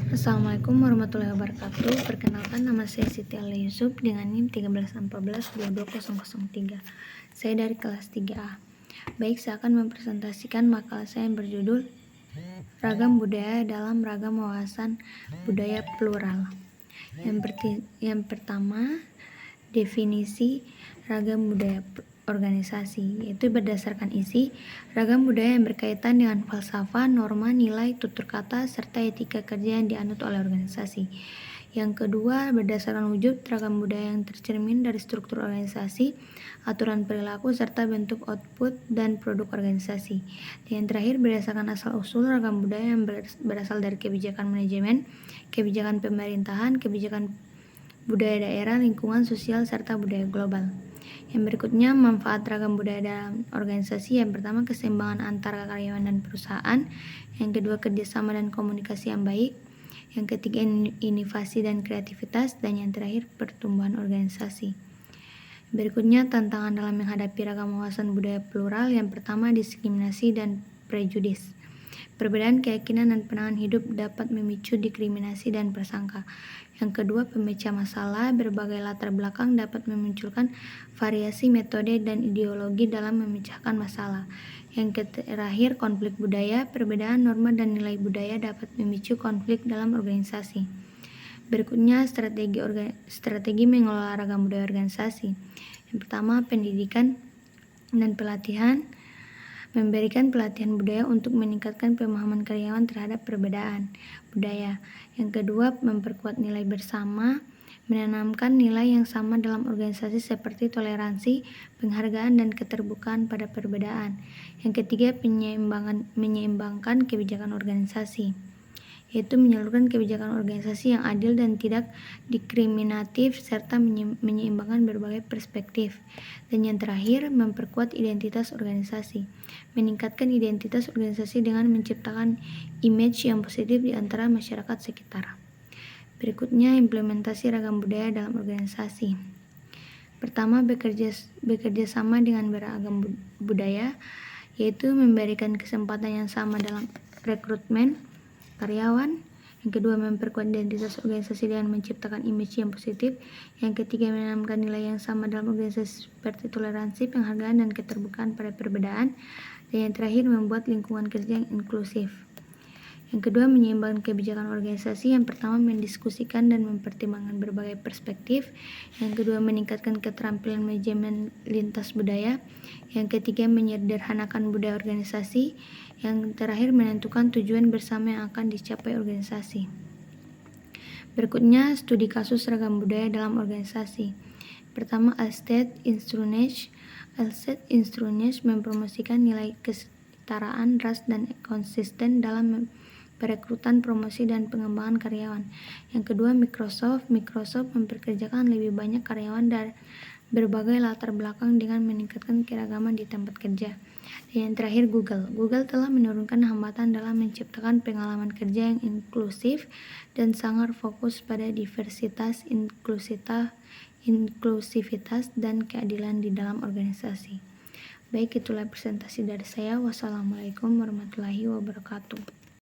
Assalamualaikum warahmatullahi wabarakatuh. Perkenalkan, nama saya Siti Alia Yusuf dengan NIM 1314-22003. Saya dari kelas 3A. Baik, saya akan mempresentasikan makalah saya yang berjudul Ragam Budaya dalam Ragam Wawasan Budaya Plural. Yang pertama, definisi ragam budaya organisasi, yaitu berdasarkan isi, ragam budaya yang berkaitan dengan falsafah, norma, nilai, tutur kata, serta etika kerja yang dianut oleh organisasi. Yang kedua, berdasarkan wujud, ragam budaya yang tercermin dari struktur organisasi, aturan perilaku, serta bentuk output dan produk organisasi. Dan yang terakhir, berdasarkan asal-usul, ragam budaya yang berasal dari kebijakan manajemen, kebijakan pemerintahan, kebijakan budaya daerah, lingkungan sosial, serta budaya global. Yang berikutnya, manfaat ragam budaya dalam organisasi. Yang pertama, keseimbangan antara karyawan dan perusahaan. Yang kedua, kerjasama dan komunikasi yang baik. Yang ketiga, inovasi dan kreativitas. Dan yang terakhir, pertumbuhan organisasi. Berikutnya, tantangan dalam menghadapi ragam wawasan budaya plural. Yang pertama, diskriminasi dan prejudis. Perbedaan keyakinan dan pandangan hidup dapat memicu diskriminasi dan prasangka. Yang kedua, pemecah masalah. Berbagai latar belakang dapat memunculkan variasi metode dan ideologi dalam memecahkan masalah. Yang terakhir, konflik budaya. Perbedaan norma dan nilai budaya dapat memicu konflik dalam organisasi. Berikutnya, strategi mengelola ragam budaya organisasi. Yang pertama, pendidikan dan pelatihan. Memberikan pelatihan budaya untuk meningkatkan pemahaman karyawan terhadap perbedaan budaya. Yang kedua, memperkuat nilai bersama, menanamkan nilai yang sama dalam organisasi seperti toleransi, penghargaan, dan keterbukaan pada perbedaan. Yang ketiga, menyeimbangkan kebijakan organisasi, yaitu menyalurkan kebijakan organisasi yang adil dan tidak diskriminatif serta menyeimbangkan berbagai perspektif. Dan yang terakhir, memperkuat identitas organisasi, meningkatkan identitas organisasi dengan menciptakan image yang positif di antara masyarakat sekitar. Berikutnya, implementasi ragam budaya dalam organisasi. Pertama, bekerja sama dengan beragam budaya, yaitu memberikan kesempatan yang sama dalam rekrutmen karyawan. Yang kedua, memperkuat identitas organisasi dengan menciptakan image yang positif. Yang ketiga, menanamkan nilai yang sama dalam organisasi seperti toleransi, penghargaan, dan keterbukaan pada perbedaan. Dan yang terakhir, membuat lingkungan kerja yang inklusif. Yang kedua, menyeimbangkan kebijakan organisasi. Yang pertama, mendiskusikan dan mempertimbangkan berbagai perspektif. Yang kedua, meningkatkan keterampilan manajemen lintas budaya. Yang ketiga, menyederhanakan budaya organisasi. Yang terakhir, menentukan tujuan bersama yang akan dicapai organisasi. Berikutnya, studi kasus ragam budaya dalam organisasi. Pertama, Alstead Instrunesh. Alstead Instrunesh mempromosikan nilai kesetaraan ras dan konsisten dalam perekrutan, promosi, dan pengembangan karyawan. Yang kedua, Microsoft memperkerjakan lebih banyak karyawan dari berbagai latar belakang dengan meningkatkan keragaman di tempat kerja. Dan yang terakhir, Google telah menurunkan hambatan dalam menciptakan pengalaman kerja yang inklusif dan sangat fokus pada diversitas, inklusivitas, dan keadilan di dalam organisasi. Baik, itulah presentasi dari saya. Wassalamualaikum warahmatullahi wabarakatuh.